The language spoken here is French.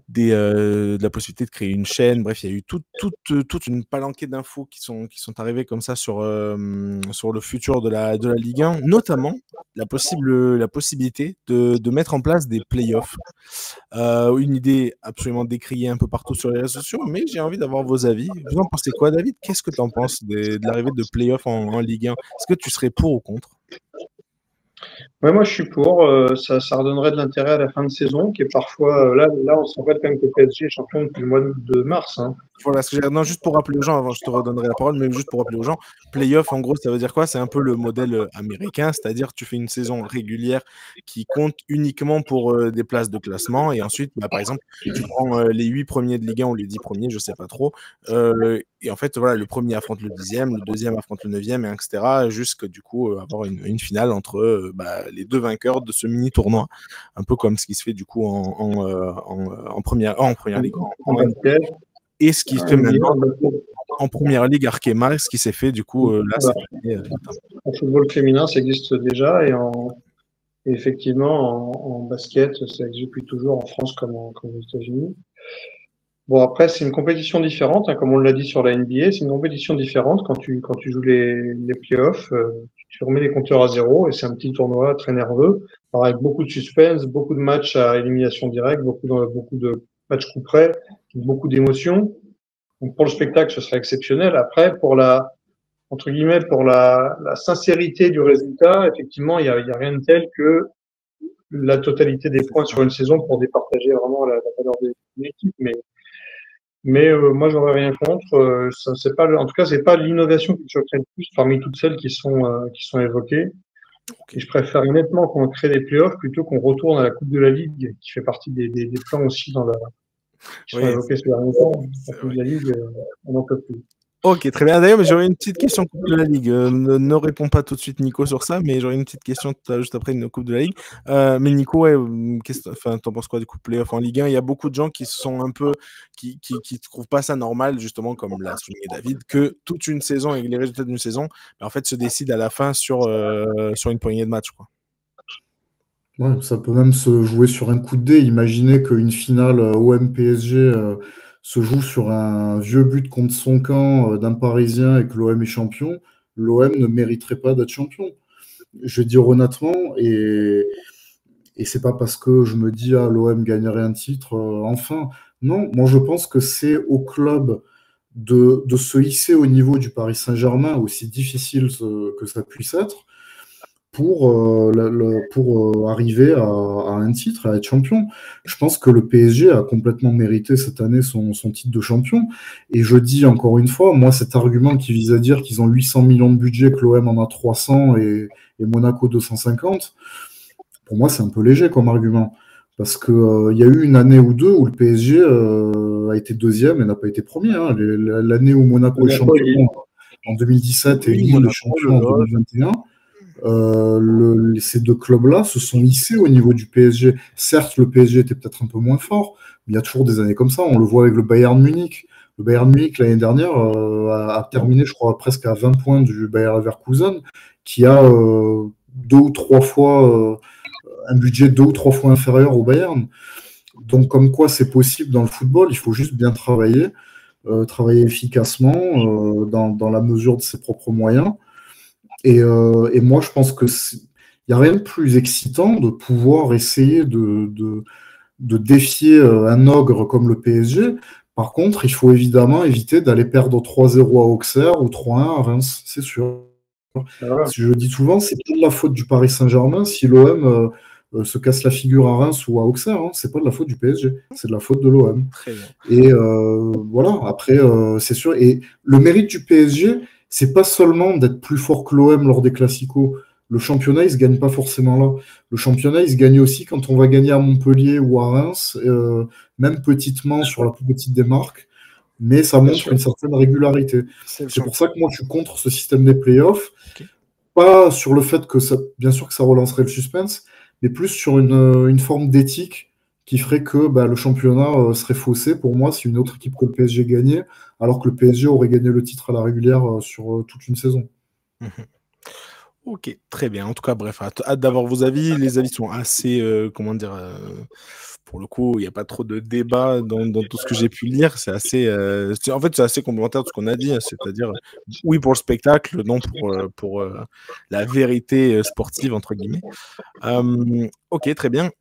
de la possibilité de créer une chaîne. Bref, il y a eu toute une palanquée d'infos qui sont arrivées comme ça sur le futur de la Ligue 1, notamment la possibilité de mettre en place des playoffs. Une idée absolument décriée un peu partout sur les réseaux sociaux, mais j'ai envie d'avoir vos avis. Vous en pensez quoi, David? Qu'est-ce que tu en penses de l'arrivée de playoffs en Ligue 1? Est-ce que tu serais pour ou contre? Ouais, moi je suis pour. Ça redonnerait de l'intérêt à la fin de saison, qui est parfois là on se rappelle quand même que le PSG est champion depuis le mois de mars. Hein. Voilà, non, juste pour rappeler aux gens, avant je te redonnerai la parole, mais juste pour rappeler aux gens, playoff, en gros, ça veut dire quoi? C'est un peu le modèle américain, c'est-à-dire tu fais une saison régulière qui compte uniquement pour des places de classement, et ensuite, par exemple, tu prends les 8 premiers de Ligue 1 ou les 10 premiers, je sais pas trop, et en fait, voilà, le premier affronte le 10e, le deuxième affronte le 9e, et etc., jusqu'à du coup avoir une finale entre les deux vainqueurs de ce mini-tournoi, un peu comme ce qui se fait du coup en première ligue, En basket, et ce qui se fait maintenant en première ligue Arkema, ce qui s'est fait du coup là cette année. En football féminin, ça existe déjà et effectivement en basket, ça existe depuis toujours en France comme aux États-Unis. Bon après c'est une compétition différente, hein, comme on l'a dit sur la NBA, c'est une compétition différente quand tu joues les playoffs, tu remets les compteurs à zéro et c'est un petit tournoi très nerveux, alors avec beaucoup de suspense, beaucoup de matchs à élimination directe, beaucoup de matchs coup près, beaucoup d'émotions. Donc pour le spectacle, ce serait exceptionnel. Après, entre guillemets, pour la sincérité du résultat, effectivement, il y a rien de tel que la totalité des points sur une saison pour départager vraiment la valeur de l'équipe. Mais moi, j'aurais rien contre. Ça, c'est pas, en tout cas, c'est pas l'innovation qui me choquerait le plus parmi toutes celles qui sont évoquées. Et je préfère honnêtement qu'on crée des playoffs plutôt qu'on retourne à la Coupe de la Ligue, qui fait partie des plans aussi qui sont évoqués ces derniers temps. La Coupe de la Ligue, on n'en peut plus. Ok, très bien. D'ailleurs, mais j'aurais une petite question Coupe de la Ligue. Ne réponds pas tout de suite, Nico, sur ça, mais j'aurais une petite question juste après une Coupe de la Ligue. Mais Nico, ouais, t'en penses quoi du coup playoff en Ligue 1? Il y a beaucoup de gens qui sont un peu, qui trouvent pas ça normal, justement, comme l'a souligné David, que toute une saison et les résultats d'une saison, en fait, se décident à la fin sur une poignée de matchs, quoi. Ouais, ça peut même se jouer sur un coup de dé. Imaginez qu'une finale OM-PSG se joue sur un vieux but contre son camp d'un Parisien et que l'OM est champion. L'OM ne mériterait pas d'être champion. Je vais dire honnêtement, et c'est pas parce que je me dis l'OM gagnerait un titre, enfin. Non, moi je pense que c'est au club de se hisser au niveau du Paris Saint-Germain, aussi difficile que ça puisse être, pour arriver à un titre, à être champion. Je pense que le PSG a complètement mérité cette année son titre de champion. Et je dis encore une fois, moi, cet argument qui vise à dire qu'ils ont 800 millions de budget, que l'OM en a 300 et Monaco 250, pour moi, c'est un peu léger comme argument. Parce qu'il y a eu une année ou deux où le PSG a été deuxième et n'a pas été premier. Hein. L'année où Monaco est champion en 2017 et Lille est champion en 2021. Ces deux clubs-là se sont hissés au niveau du PSG. Certes, le PSG était peut-être un peu moins fort, mais il y a toujours des années comme ça. On le voit avec le Bayern Munich. Le Bayern Munich, l'année dernière, a terminé, je crois, presque à 20 points du Bayer Leverkusen, qui a deux ou trois fois un budget 2 ou 3 fois inférieur au Bayern. Donc, comme quoi c'est possible dans le football, il faut juste bien travailler, travailler efficacement dans la mesure de ses propres moyens. Et moi, je pense que il n'y a rien de plus excitant de pouvoir essayer de défier un ogre comme le PSG. Par contre, il faut évidemment éviter d'aller perdre 3-0 à Auxerre ou 3-1 à Reims, c'est sûr. Je le dis souvent, c'est pas de la faute du Paris Saint-Germain si l'OM se casse la figure à Reims ou à Auxerre. Hein. C'est pas de la faute du PSG, c'est de la faute de l'OM. Et voilà, après, c'est sûr. Et le mérite du PSG, c'est pas seulement d'être plus fort que l'OM lors des classicos. Le championnat, il se gagne pas forcément là. Le championnat, il se gagne aussi quand on va gagner à Montpellier ou à Reims, même petitement sur la plus petite des marques, mais ça montre une certaine régularité. C'est pour ça que moi, je suis contre ce système des playoffs. Okay. Pas sur le fait que ça, bien sûr que ça relancerait le suspense, mais plus sur une forme d'éthique qui ferait que le championnat serait faussé pour moi si une autre équipe que le PSG gagnait, alors que le PSG aurait gagné le titre à la régulière sur toute une saison. Ok, très bien. En tout cas, bref, hâte d'avoir vos avis. Les avis sont assez, comment dire, pour le coup, il n'y a pas trop de débat dans tout ce que j'ai pu lire. C'est assez, en fait, c'est assez complémentaire de ce qu'on a dit, hein. C'est-à-dire, oui pour le spectacle, non pour la vérité sportive, entre guillemets. Ok, très bien.